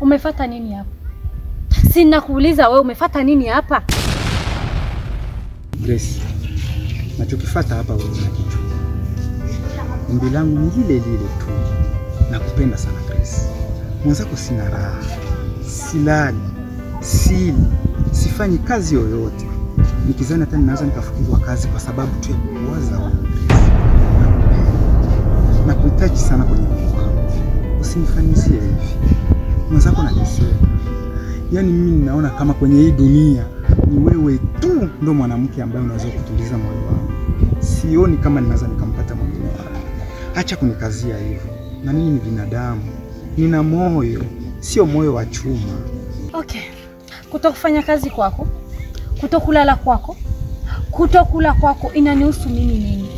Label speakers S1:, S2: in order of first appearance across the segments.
S1: Umefuata nini hapa? Sina kuuliza wewe umefuata nini hapa?
S2: Grace, nachokifuata hapa wewe unakijua. Ombi langu ni lile lile tu. Nakupenda sana Grace. Mwenzako sina raha. Silali, sili, sifanyi kazi yoyote. Nikizani hata ninaweza nikafukuzwa kazi kwa sababu tu ya kuwaza wewe Grace. Nakuhitaji sana kwenye moyo wangu. Usinifanyizie hivi. Mwenzako anajisema. Yaani mimi ninaona kama kwenye hii dunia ni wewe tu ndo mwanamke ambaye unaweza kutuliza moyo wangu. Sioni kama ninaweza nikampata mwingine wala. Acha kunikazia hivyo. Na mimi ni binadamu. Nina moyo, sio moyo wa chuma.
S1: Okay. Kutokufanya kazi kwako, kutokulala kwako, kutokula kwako inanihusu mimi nini?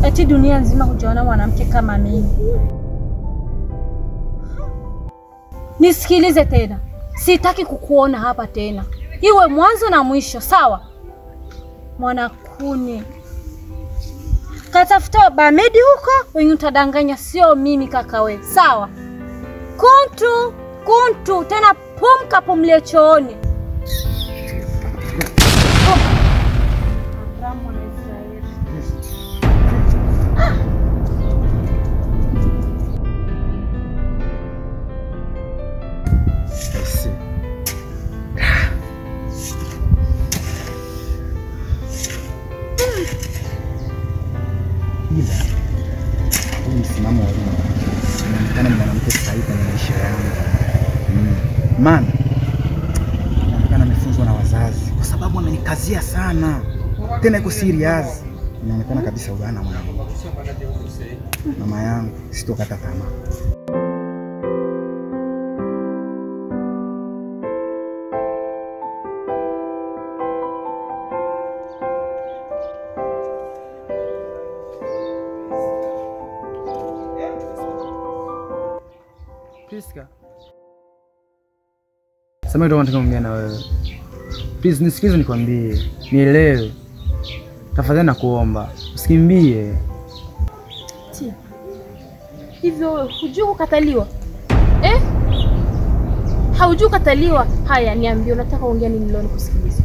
S1: Eti dunia nzima hujaona mwanamke kama mimi. Nisikilize tena. Sitaki kukuona hapa tena. Iwe mwanzo na mwisho, sawa? Mwanakuni. Katafuta Bamedi huko, wenye utadanganya sio mimi kaka we. Sawa? Kuntu tena pumka pumlie chooni.
S2: Msimamo wa inaonekana mwanamke sahihi kwenye maisha yangu. Maana inaonekana amefunzwa na wazazi kwa sababu amenikazia sana. Tena iko serious. Inaonekana kabisa ugana mwanangu. Mama yangu, sitokata tamaa.
S3: Priska. Sema ndio nataka kuongea na wewe. Please nisikilize nikwambie. Nielewe. Tafadhali nakuomba, usikimbie.
S1: Hivyo hujui kukataliwa? Haujui kukataliwa? Haya niambie unataka kuongea nini leo nikusikilize?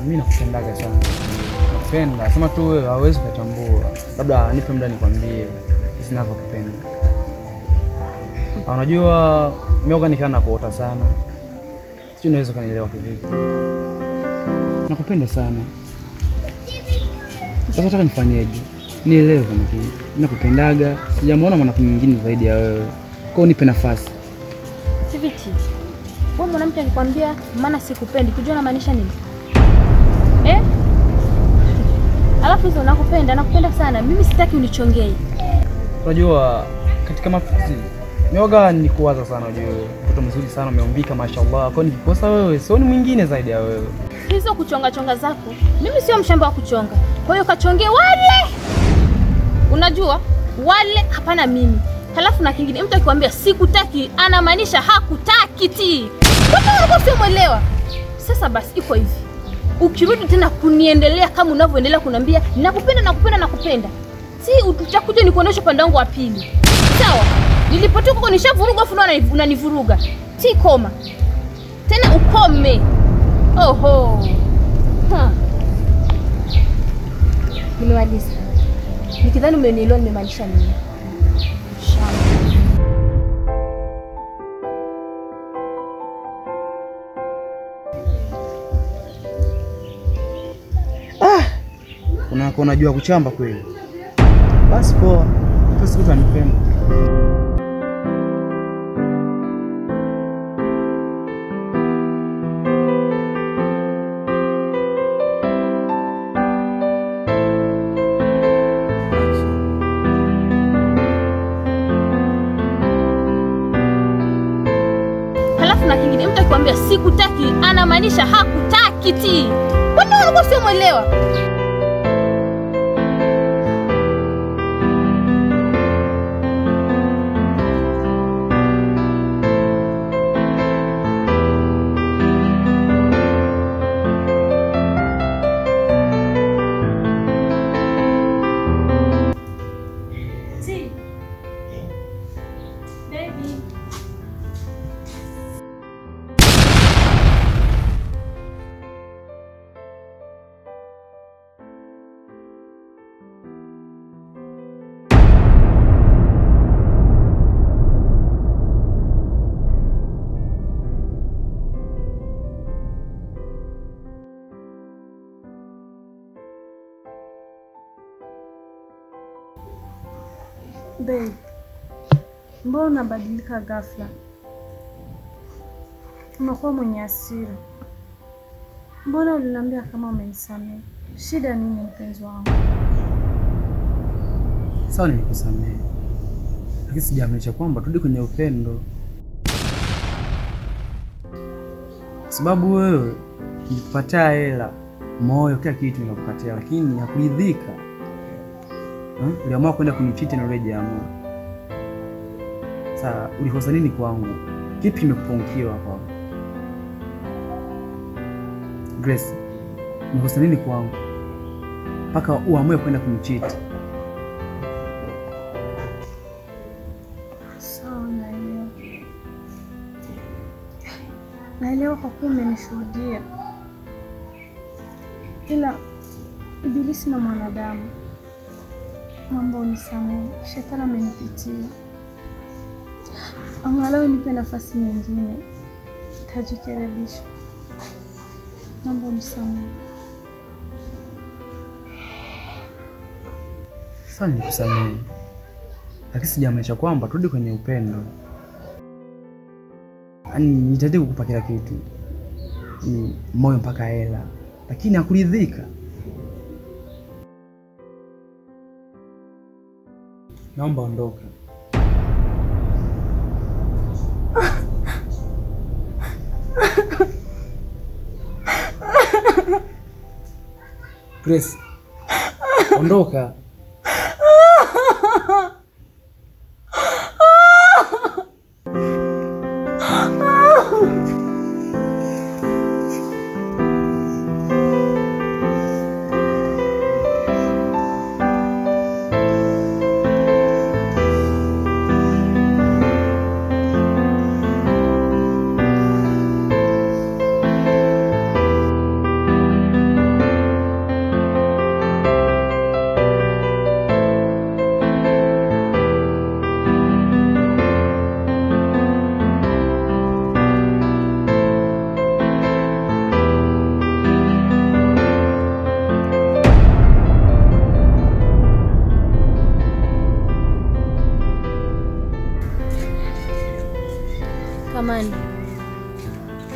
S3: Mimi nakupendaga sana. Nakupenda. Sema tu wewe hauwezi kutambua. Labda nipe muda nikwambie ninavyokupenda. Unajua mioga nikana kuota sana. Sio unaweza kunielewa kivipi? Nakupenda sana. Sasa nataka nifanyeje? Nielewe kama kipi. Nakupendaga. Sijamuona mwanamke mwingine zaidi ya wewe. Kwa nipe nafasi.
S1: Siviti. Wewe mwanamke anikwambia maana sikupendi. Kujua na maanisha nini? Alafu hizo nakupenda sana. Mimi sitaki unichongee.
S3: Unajua katika mapenzi mioga ni kuwaza sana unajua. Mtoto mzuri sana umeumbika mashallah. Kwa nikikosa wewe sioni mwingine zaidi ya wewe.
S1: Hizo kuchonga zako. Mimi sio mshamba wa kuchonga. Kwa hiyo kachonge wale. Unajua? Wale hapana mimi. Halafu na kingine mtu akikwambia sikutaki anamaanisha hakutaki ti. Wewe sio mwelewa. Sasa basi iko hivi. Ukirudi tena kuniendelea kama unavyoendelea kuniambia nakupenda. Si utakuja nikuonesha pande wangu wa pili. Sawa? Nilipotoka kwa nishavuruga afu unanivuruga. Si koma. Tena ukome. Oho. Nimemaliza. Nikidhani umenielewa nimemaanisha nini?
S3: Unajua kuchamba kweli. Basi poa. Basi utanipenda.
S1: Halafu na kingine mtu akikwambia sikutaki anamaanisha hakutaki ti. Wewe sio mwelewa. Ready.
S4: Babe, mbona unabadilika ghafla? Unakuwa mwenye hasira. Mbona uliniambia kama umenisamehe? Shida nini mpenzi wangu?
S3: Sawa, nilikusamehe. Lakini sijamaanisha kwamba turudi kwenye upendo. Sababu wewe nilikupatia hela, moyo, kila kitu nilikupatia, lakini hakuridhika. Uliamua kwenda kunichiti na yule jamaa. Sasa ulikosa nini kwangu? Kipi kimekupungukiwa hapo? Grace, ulikosa nini kwangu mpaka uamue kwenda kunichiti?
S4: Sawa, naelewa kwa kuwa umenishuhudia, ila ibilisi na mwanadamu, mambo unisamehe. Shetani amenipitia. Angalau nipe nafasi nyingine, tajirekebisha. Mambo unisamehe.
S3: Sasa nikusamehe, lakini sijamaanisha kwamba turudi kwenye upendo. Yaani nitazidi kukupa kila kitu, moyo mpaka hela, lakini hakuridhika. Naomba ondoka. Grace, ondoka.
S1: Kamani,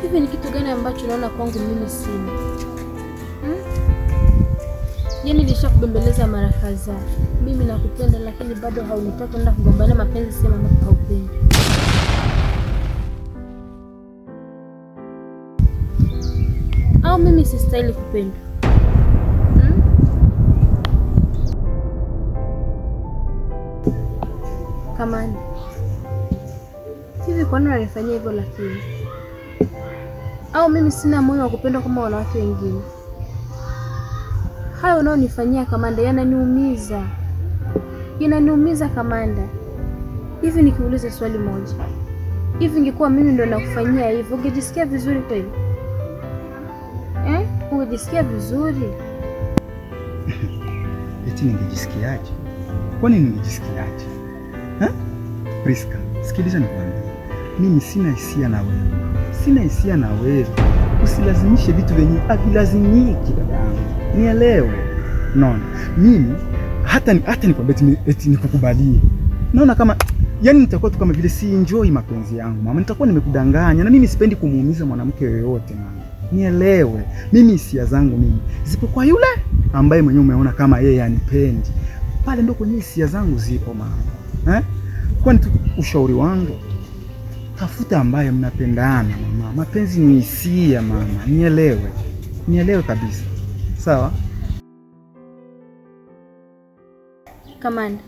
S1: hivi ni kitu gani ambacho unaona kwangu mimi sina? Yaani nilishakubembeleza mara kadhaa. Mimi nakupenda, lakini bado haunitaki kwenda kugombana mapenzi sema ambapo haupendi. Au mimi sistahili kupendwa? Kamani, hivi kwa nini unanifanyia hivyo lakini? Au mimi sina moyo wa kupendwa kama wanawake wengine? Hayo unaonifanyia Kamanda yananiumiza. Yananiumiza Kamanda. Hivi nikiuliza swali moja, hivi ingekuwa mimi ndo nakufanyia hivyo, ungejisikia vizuri kweli? Ungejisikia vizuri?
S2: Eti ningejisikiaje? Kwani ningejisikiaje? Priska, sikiliza nikwambie. Mimi sina hisia na wewe. Sina hisia na wewe. Usilazimishe vitu vyenye havilazimiki dadangu. Nielewe. Naona mimi hata nikwambie eti nikukubalie. Naona kama yani nitakuwa tu kama vile si enjoy mapenzi yangu. Mama, nitakuwa nimekudanganya na mimi sipendi kumuumiza mwanamke yoyote mama. Nielewe. Mimi hisia zangu mimi zipo kwa yule ambaye mwenyewe umeona kama yeye anipendi. Pale ndo kwenye hisia zangu zipo mama. Kwani ushauri wangu, tafuta ambaye mnapendana mama. Mapenzi ni hisia mama. Nielewe. Nielewe kabisa. Sawa?
S1: Kamanda,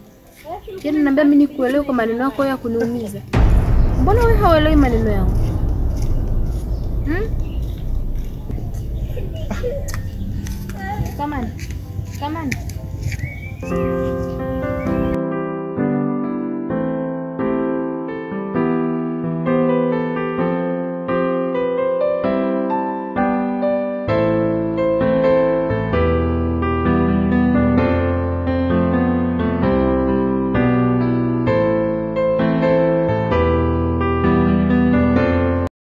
S1: yaani naambia mimi nikuelewe kwa maneno yako ya kuniumiza. Mbona wewe hauelewi maneno yangu? Kamanda.